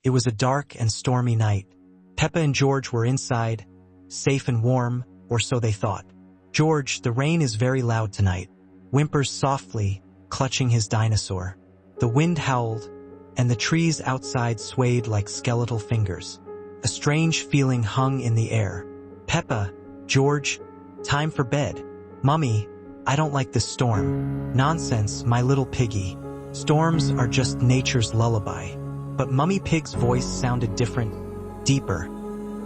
It was a dark and stormy night. Peppa and George were inside, safe and warm, or so they thought. "George, the rain is very loud tonight," whimpers softly, clutching his dinosaur. The wind howled, and the trees outside swayed like skeletal fingers. A strange feeling hung in the air. "Peppa, George, time for bed." "Mummy, I don't like this storm." "Nonsense, my little piggy. Storms are just nature's lullaby." But Mummy Pig's voice sounded different, deeper,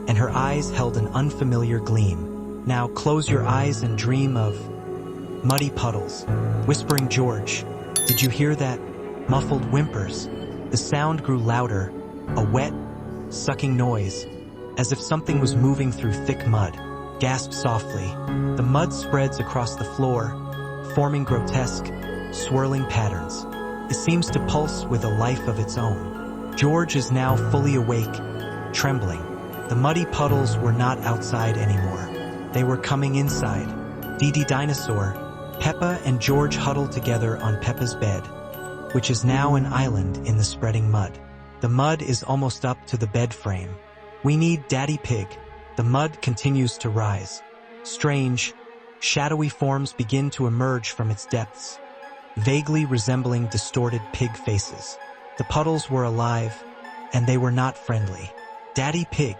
and her eyes held an unfamiliar gleam. "Now close your eyes and dream of muddy puddles." Whispering George, "Did you hear that?" Muffled whimpers. The sound grew louder, a wet, sucking noise, as if something was moving through thick mud. Gasp softly. The mud spreads across the floor, forming grotesque, swirling patterns. It seems to pulse with a life of its own. George is now fully awake, trembling. The muddy puddles were not outside anymore. They were coming inside. Dee Dee Dinosaur, Peppa and George huddled together on Peppa's bed, which is now an island in the spreading mud. The mud is almost up to the bed frame. "We need Daddy Pig." The mud continues to rise. Strange, shadowy forms begin to emerge from its depths, vaguely resembling distorted pig faces. The puddles were alive, and they were not friendly. "Daddy Pig."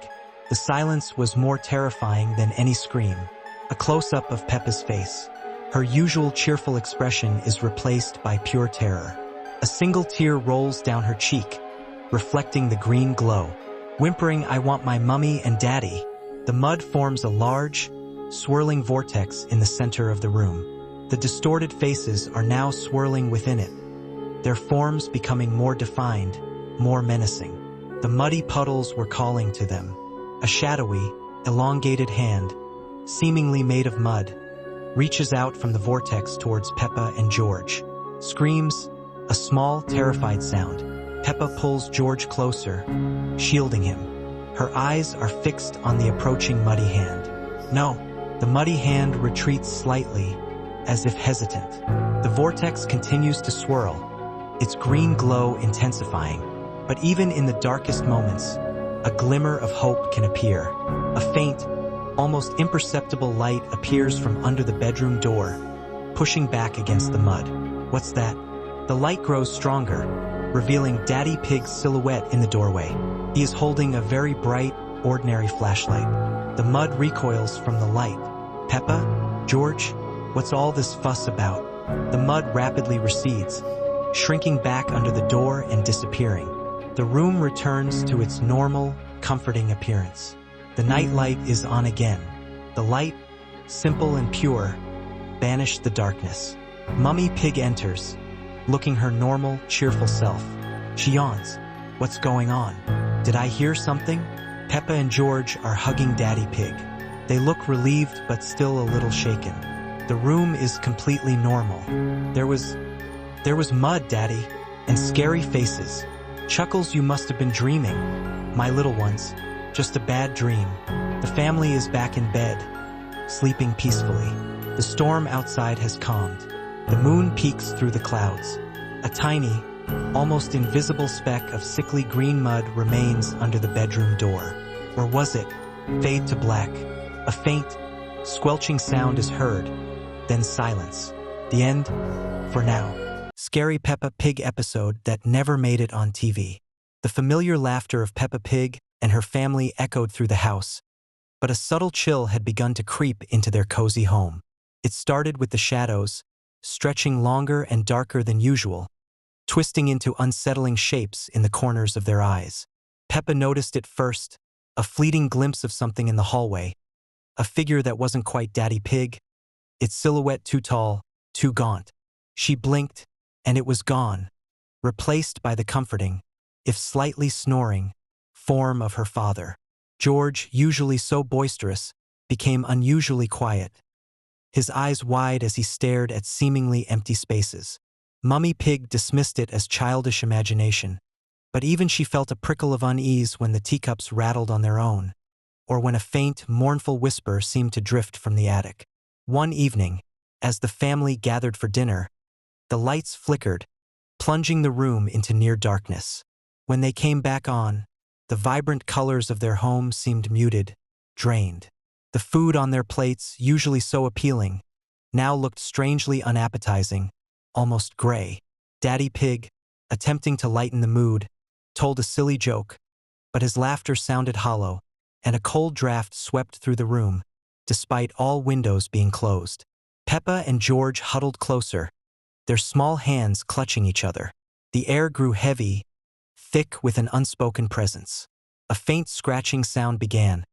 The silence was more terrifying than any scream. A close-up of Peppa's face. Her usual cheerful expression is replaced by pure terror. A single tear rolls down her cheek, reflecting the green glow. Whimpering, "I want my mummy and daddy." The mud forms a large, swirling vortex in the center of the room. The distorted faces are now swirling within it, their forms becoming more defined, more menacing. The muddy puddles were calling to them. A shadowy, elongated hand, seemingly made of mud, reaches out from the vortex towards Peppa and George. Screams, a small, terrified sound. Peppa pulls George closer, shielding him. Her eyes are fixed on the approaching muddy hand. "No." The muddy hand retreats slightly, as if hesitant. The vortex continues to swirl, its green glow intensifying. But even in the darkest moments, a glimmer of hope can appear. A faint, almost imperceptible light appears from under the bedroom door, pushing back against the mud. "What's that?" The light grows stronger, revealing Daddy Pig's silhouette in the doorway. He is holding a very bright, ordinary flashlight. The mud recoils from the light. "Peppa? George? What's all this fuss about?" The mud rapidly recedes, shrinking back under the door and disappearing. The room returns to its normal, comforting appearance. The night light is on again. The light, simple and pure, banished the darkness. Mummy Pig enters, looking her normal, cheerful self. She yawns. "What's going on? Did I hear something?" Peppa and George are hugging Daddy Pig. They look relieved but still a little shaken. The room is completely normal. There was mud, Daddy, and scary faces. "Chuckles, you must have been dreaming, my little ones. Just a bad dream." The family is back in bed, sleeping peacefully. The storm outside has calmed. The moon peeks through the clouds. A tiny, almost invisible speck of sickly green mud remains under the bedroom door. Or was it? Fade to black. A faint, squelching sound is heard, then silence. The end, for now. Scary Peppa Pig episode that never made it on TV. The familiar laughter of Peppa Pig and her family echoed through the house, but a subtle chill had begun to creep into their cozy home. It started with the shadows, stretching longer and darker than usual, twisting into unsettling shapes in the corners of their eyes. Peppa noticed it first, a fleeting glimpse of something in the hallway, a figure that wasn't quite Daddy Pig, its silhouette too tall, too gaunt. She blinked, and it was gone, replaced by the comforting, if slightly snoring, form of her father. George, usually so boisterous, became unusually quiet, his eyes wide as he stared at seemingly empty spaces. Mummy Pig dismissed it as childish imagination, but even she felt a prickle of unease when the teacups rattled on their own, or when a faint, mournful whisper seemed to drift from the attic. One evening, as the family gathered for dinner, the lights flickered, plunging the room into near darkness. When they came back on, the vibrant colors of their home seemed muted, drained. The food on their plates, usually so appealing, now looked strangely unappetizing, almost gray. Daddy Pig, attempting to lighten the mood, told a silly joke, but his laughter sounded hollow, and a cold draft swept through the room, despite all windows being closed. Peppa and George huddled closer, their small hands clutching each other. The air grew heavy, thick with an unspoken presence. A faint scratching sound began,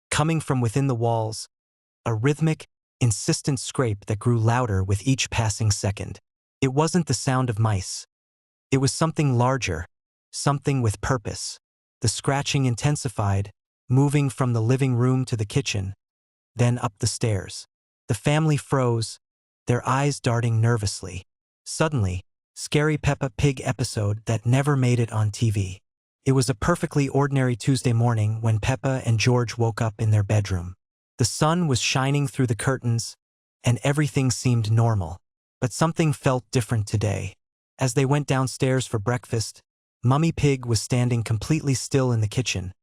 coming from within the walls, a rhythmic, insistent scrape that grew louder with each passing second. It wasn't the sound of mice. It was something larger, something with purpose. The scratching intensified, moving from the living room to the kitchen, then up the stairs. The family froze, their eyes darting nervously. Suddenly, scary Peppa Pig episode that never made it on TV. It was a perfectly ordinary Tuesday morning when Peppa and George woke up in their bedroom. The sun was shining through the curtains, and everything seemed normal. But something felt different today. As they went downstairs for breakfast, Mummy Pig was standing completely still in the kitchen,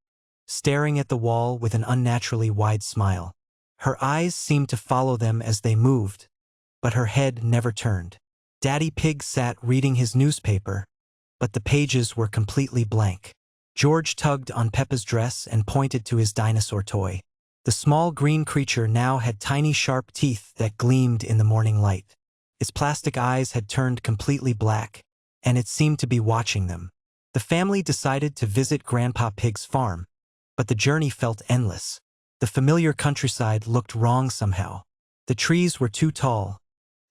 staring at the wall with an unnaturally wide smile. Her eyes seemed to follow them as they moved, but her head never turned. Daddy Pig sat reading his newspaper, but the pages were completely blank. George tugged on Peppa's dress and pointed to his dinosaur toy. The small green creature now had tiny sharp teeth that gleamed in the morning light. Its plastic eyes had turned completely black, and it seemed to be watching them. The family decided to visit Grandpa Pig's farm, but the journey felt endless. The familiar countryside looked wrong somehow. The trees were too tall,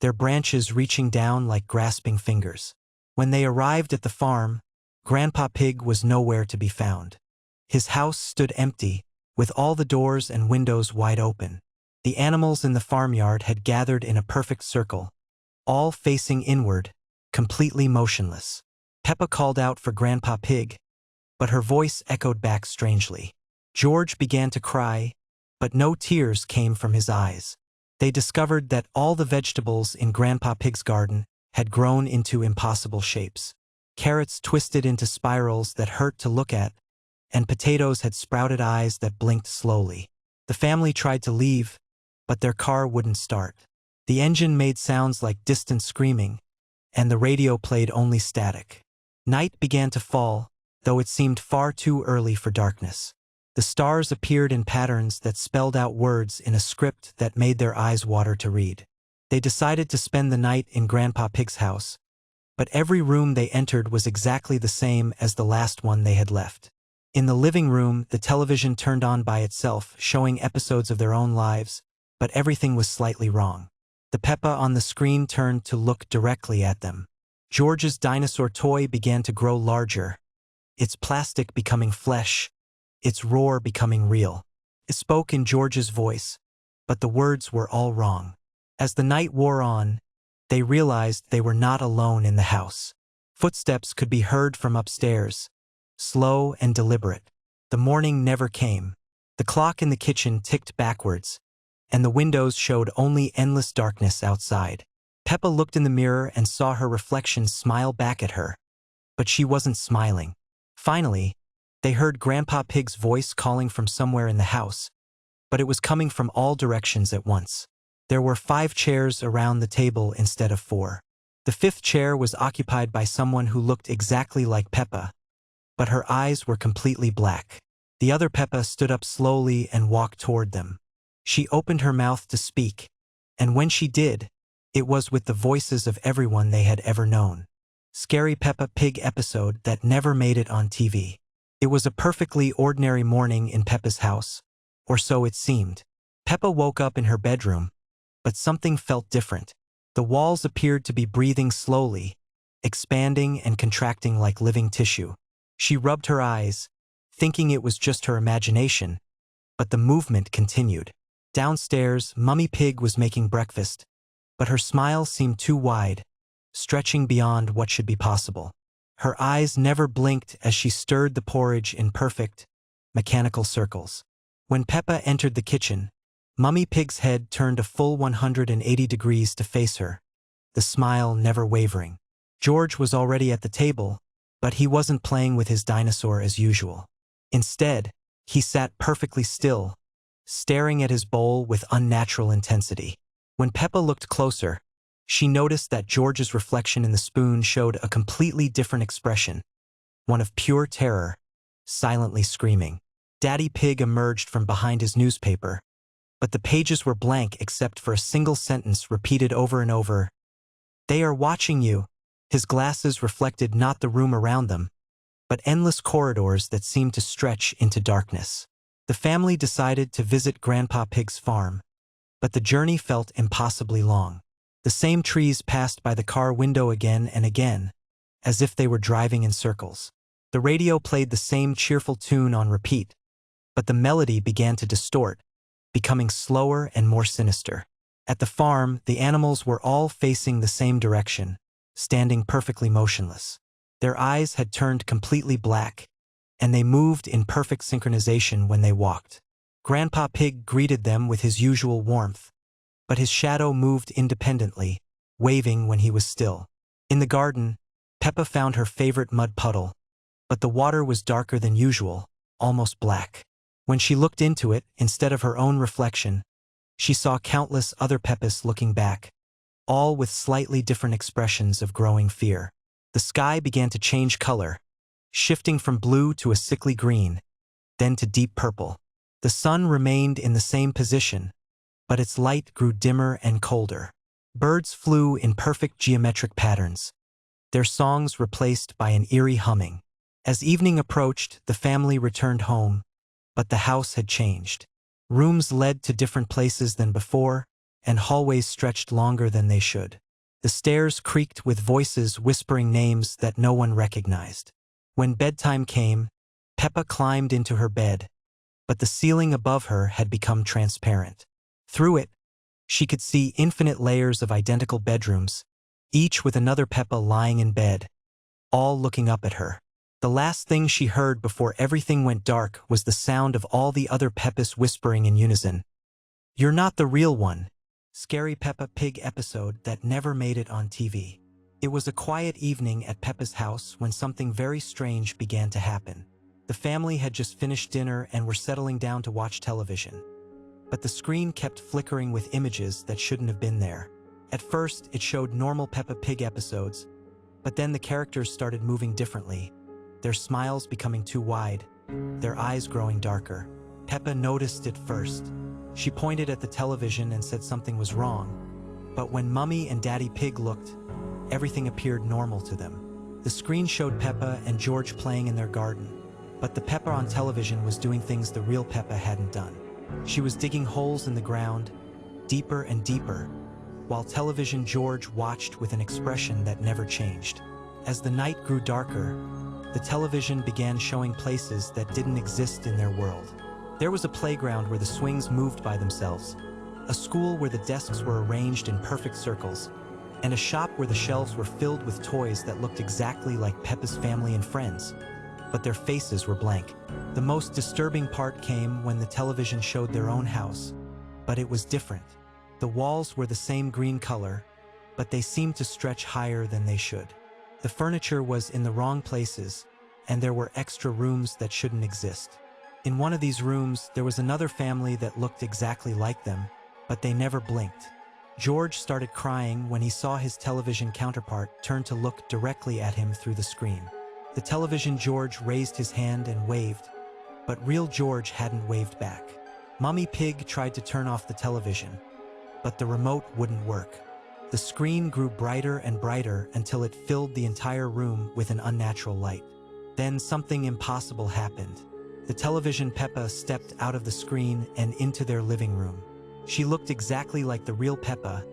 their branches reaching down like grasping fingers. When they arrived at the farm, Grandpa Pig was nowhere to be found. His house stood empty, with all the doors and windows wide open. The animals in the farmyard had gathered in a perfect circle, all facing inward, completely motionless. Peppa called out for Grandpa Pig, but her voice echoed back strangely. George began to cry, but no tears came from his eyes. They discovered that all the vegetables in Grandpa Pig's garden had grown into impossible shapes. Carrots twisted into spirals that hurt to look at, and potatoes had sprouted eyes that blinked slowly. The family tried to leave, but their car wouldn't start. The engine made sounds like distant screaming, and the radio played only static. Night began to fall, though it seemed far too early for darkness. The stars appeared in patterns that spelled out words in a script that made their eyes water to read. They decided to spend the night in Grandpa Pig's house, but every room they entered was exactly the same as the last one they had left. In the living room, the television turned on by itself, showing episodes of their own lives, but everything was slightly wrong. The Peppa on the screen turned to look directly at them. George's dinosaur toy began to grow larger, its plastic becoming flesh, its roar becoming real. It spoke in George's voice, but the words were all wrong. As the night wore on, they realized they were not alone in the house. Footsteps could be heard from upstairs, slow and deliberate. The morning never came. The clock in the kitchen ticked backwards, and the windows showed only endless darkness outside. Peppa looked in the mirror and saw her reflection smile back at her, but she wasn't smiling. Finally, they heard Grandpa Pig's voice calling from somewhere in the house, but it was coming from all directions at once. There were 5 chairs around the table instead of 4. The 5th chair was occupied by someone who looked exactly like Peppa, but her eyes were completely black. The other Peppa stood up slowly and walked toward them. She opened her mouth to speak, and when she did, it was with the voices of everyone they had ever known. Scary Peppa Pig episode that never made it on TV. It was a perfectly ordinary morning in Peppa's house, or so it seemed. Peppa woke up in her bedroom, but something felt different. The walls appeared to be breathing slowly, expanding and contracting like living tissue. She rubbed her eyes, thinking it was just her imagination, but the movement continued. Downstairs, Mummy Pig was making breakfast, but her smile seemed too wide, stretching beyond what should be possible. Her eyes never blinked as she stirred the porridge in perfect, mechanical circles. When Peppa entered the kitchen, Mummy Pig's head turned a full 180 degrees to face her, the smile never wavering. George was already at the table, But he wasn't playing with his dinosaur as usual. Instead, he sat perfectly still, staring at his bowl with unnatural intensity. When Peppa looked closer, she noticed that George's reflection in the spoon showed a completely different expression, one of pure terror, silently screaming. Daddy Pig emerged from behind his newspaper, but the pages were blank except for a single sentence repeated over and over. "They are watching you." His glasses reflected not the room around them, but endless corridors that seemed to stretch into darkness. The family decided to visit Grandpa Pig's farm, but the journey felt impossibly long. The same trees passed by the car window again and again, as if they were driving in circles. The radio played the same cheerful tune on repeat, but the melody began to distort, becoming slower and more sinister. At the farm, the animals were all facing the same direction, standing perfectly motionless. Their eyes had turned completely black, and they moved in perfect synchronization when they walked. Grandpa Pig greeted them with his usual warmth, but his shadow moved independently, waving when he was still. In the garden, Peppa found her favorite mud puddle, but the water was darker than usual, almost black. When she looked into it, instead of her own reflection, she saw countless other Peppas looking back, all with slightly different expressions of growing fear. The sky began to change color, shifting from blue to a sickly green, then to deep purple. The sun remained in the same position, but its light grew dimmer and colder. Birds flew in perfect geometric patterns, their songs replaced by an eerie humming. As evening approached, the family returned home, but the house had changed. Rooms led to different places than before, and hallways stretched longer than they should. The stairs creaked with voices whispering names that no one recognized. When bedtime came, Peppa climbed into her bed, but the ceiling above her had become transparent. Through it, she could see infinite layers of identical bedrooms, each with another Peppa lying in bed, all looking up at her. The last thing she heard before everything went dark was the sound of all the other Peppas whispering in unison. "You're not the real one." Scary Peppa Pig episode that never made it on TV. It was a quiet evening at Peppa's house when something very strange began to happen. The family had just finished dinner and were settling down to watch television. But the screen kept flickering with images that shouldn't have been there. At first, it showed normal Peppa Pig episodes, but then the characters started moving differently, their smiles becoming too wide, their eyes growing darker. Peppa noticed it first. She pointed at the television and said something was wrong, but when Mummy and Daddy Pig looked, everything appeared normal to them. The screen showed Peppa and George playing in their garden, but the Peppa on television was doing things the real Peppa hadn't done. She was digging holes in the ground, deeper and deeper, while television George watched with an expression that never changed. As the night grew darker, the television began showing places that didn't exist in their world. There was a playground where the swings moved by themselves, a school where the desks were arranged in perfect circles, and a shop where the shelves were filled with toys that looked exactly like Peppa's family and friends, but their faces were blank. The most disturbing part came when the television showed their own house, but it was different. The walls were the same green color, but they seemed to stretch higher than they should. The furniture was in the wrong places, and there were extra rooms that shouldn't exist. In one of these rooms, there was another family that looked exactly like them, but they never blinked. George started crying when he saw his television counterpart turn to look directly at him through the screen. The television George raised his hand and waved, but real George hadn't waved back. Mummy Pig tried to turn off the television, but the remote wouldn't work. The screen grew brighter and brighter until it filled the entire room with an unnatural light. Then something impossible happened. The television Peppa stepped out of the screen and into their living room. She looked exactly like the real Peppa,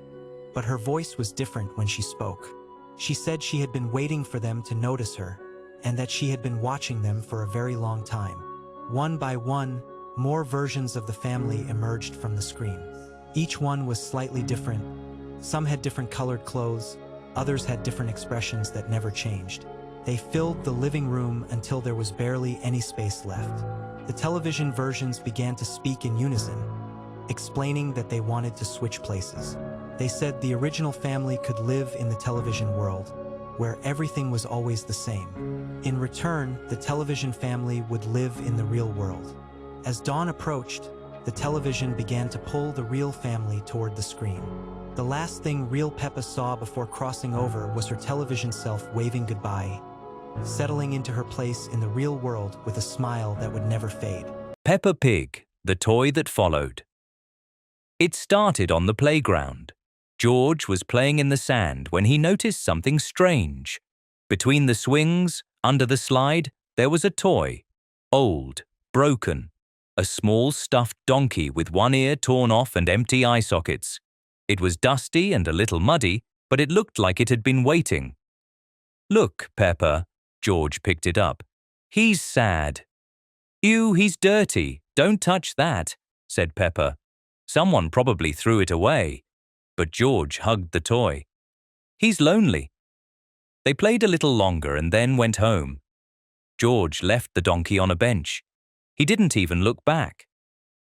but her voice was different when she spoke. She said she had been waiting for them to notice her, and that she had been watching them for a very long time. One by one, more versions of the family emerged from the screen. Each one was slightly different. Some had different colored clothes, others had different expressions that never changed. They filled the living room until there was barely any space left. The television versions began to speak in unison, explaining that they wanted to switch places. They said the original family could live in the television world, where everything was always the same. In return, the television family would live in the real world. As dawn approached, the television began to pull the real family toward the screen. The last thing real Peppa saw before crossing over was her television self waving goodbye, settling into her place in the real world with a smile that would never fade. Peppa Pig, the toy that followed. It started on the playground. George was playing in the sand when he noticed something strange. Between the swings, under the slide, there was a toy. Old, broken. A small stuffed donkey with one ear torn off and empty eye sockets. It was dusty and a little muddy, but it looked like it had been waiting. "Look, Peppa," George picked it up. "He's sad." "Ew, he's dirty. Don't touch that," said Peppa. Someone probably threw it away. But George hugged the toy. "He's lonely." They played a little longer and then went home. George left the donkey on a bench. He didn't even look back.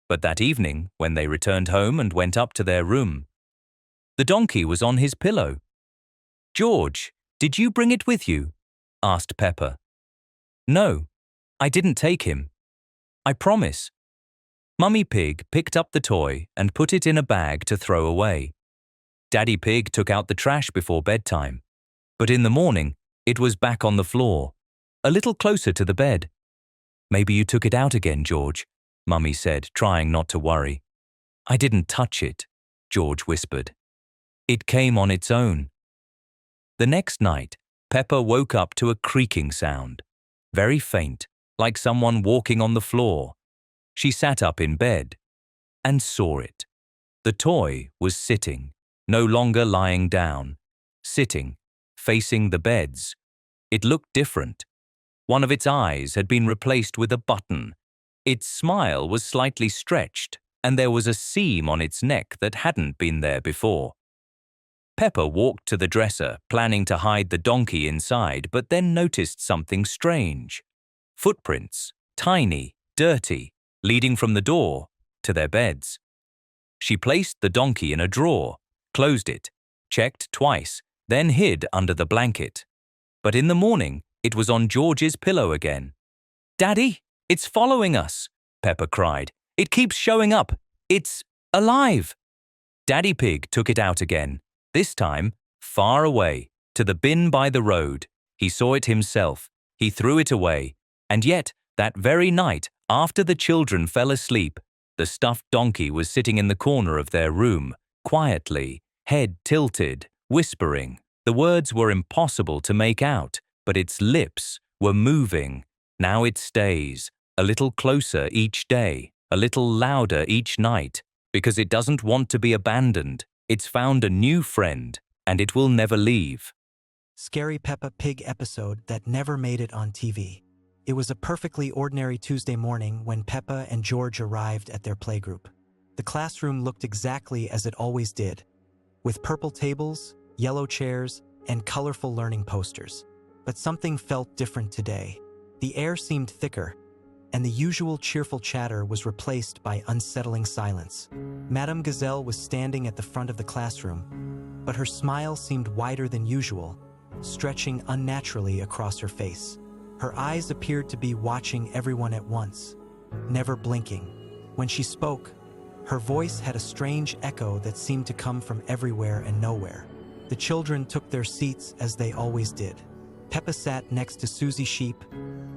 But that evening, when they returned home and went up to their room, the donkey was on his pillow. "George, did you bring it with you?" asked Peppa. "No, I didn't take him. I promise." Mummy Pig picked up the toy and put it in a bag to throw away. Daddy Pig took out the trash before bedtime. But in the morning, it was back on the floor, a little closer to the bed. "Maybe you took it out again, George," Mummy said, trying not to worry. "I didn't touch it," George whispered. "It came on its own." The next night, Peppa woke up to a creaking sound, very faint, like someone walking on the floor. She sat up in bed and saw it. The toy was sitting, no longer lying down, sitting, facing the beds. It looked different. One of its eyes had been replaced with a button. Its smile was slightly stretched, and there was a seam on its neck that hadn't been there before. Peppa walked to the dresser, planning to hide the donkey inside, but then noticed something strange. Footprints, tiny, dirty, leading from the door to their beds. She placed the donkey in a drawer, closed it, checked twice, then hid under the blanket. But in the morning, it was on George's pillow again. "Daddy, it's following us," Peppa cried. "It keeps showing up. It's alive." Daddy Pig took it out again, this time far away, to the bin by the road. He saw it himself. He threw it away. And yet, that very night, after the children fell asleep, the stuffed donkey was sitting in the corner of their room, quietly, head tilted, whispering. The words were impossible to make out, but its lips were moving. Now it stays, a little closer each day, a little louder each night, because it doesn't want to be abandoned. It's found a new friend, and it will never leave. Scary Peppa Pig episode that never made it on TV. It was a perfectly ordinary Tuesday morning when Peppa and George arrived at their playgroup. The classroom looked exactly as it always did, with purple tables, yellow chairs, and colorful learning posters. But something felt different today. The air seemed thicker, and the usual cheerful chatter was replaced by unsettling silence. Madame Gazelle was standing at the front of the classroom, but her smile seemed wider than usual, stretching unnaturally across her face. Her eyes appeared to be watching everyone at once, never blinking. When she spoke, her voice had a strange echo that seemed to come from everywhere and nowhere. The children took their seats as they always did. Peppa sat next to Susie Sheep,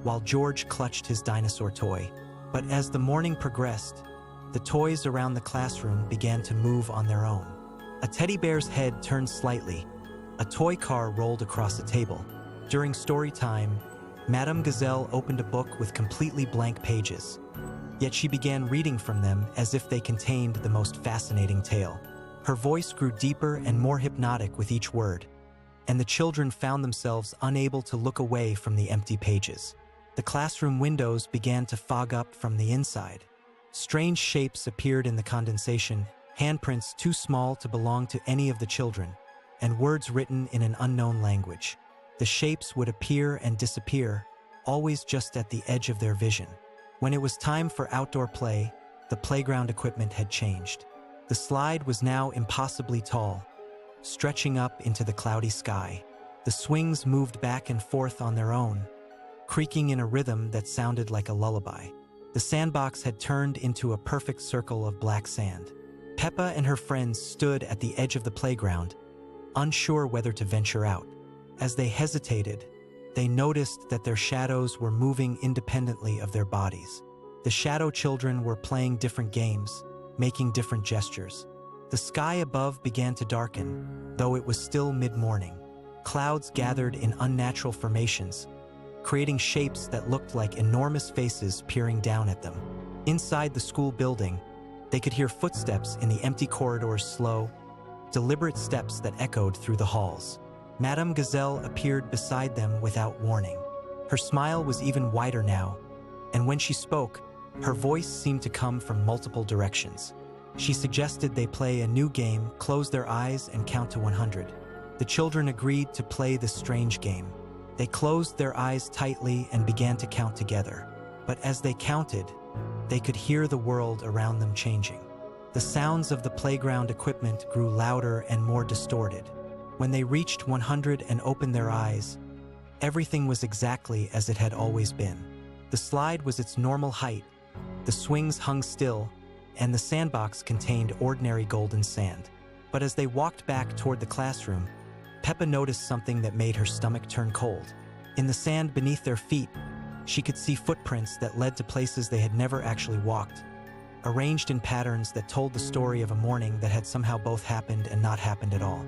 while George clutched his dinosaur toy. But as the morning progressed, the toys around the classroom began to move on their own. A teddy bear's head turned slightly. A toy car rolled across a table. During story time, Madame Gazelle opened a book with completely blank pages. Yet she began reading from them as if they contained the most fascinating tale. Her voice grew deeper and more hypnotic with each word, and the children found themselves unable to look away from the empty pages. The classroom windows began to fog up from the inside. Strange shapes appeared in the condensation, handprints too small to belong to any of the children, and words written in an unknown language. The shapes would appear and disappear, always just at the edge of their vision. When it was time for outdoor play, the playground equipment had changed. The slide was now impossibly tall, stretching up into the cloudy sky. The swings moved back and forth on their own, creaking in a rhythm that sounded like a lullaby. The sandbox had turned into a perfect circle of black sand. Peppa and her friends stood at the edge of the playground, unsure whether to venture out. As they hesitated, they noticed that their shadows were moving independently of their bodies. The shadow children were playing different games, making different gestures. The sky above began to darken, though it was still mid-morning. Clouds gathered in unnatural formations, creating shapes that looked like enormous faces peering down at them. Inside the school building, they could hear footsteps in the empty corridors, slow, deliberate steps that echoed through the halls. Madame Gazelle appeared beside them without warning. Her smile was even wider now, and when she spoke, her voice seemed to come from multiple directions. She suggested they play a new game, close their eyes, and count to 100. The children agreed to play this strange game. They closed their eyes tightly and began to count together. But as they counted, they could hear the world around them changing. The sounds of the playground equipment grew louder and more distorted. When they reached 100 and opened their eyes, everything was exactly as it had always been. The slide was its normal height, the swings hung still, and the sandbox contained ordinary golden sand. But as they walked back toward the classroom, Peppa noticed something that made her stomach turn cold. In the sand beneath their feet, she could see footprints that led to places they had never actually walked, arranged in patterns that told the story of a morning that had somehow both happened and not happened at all.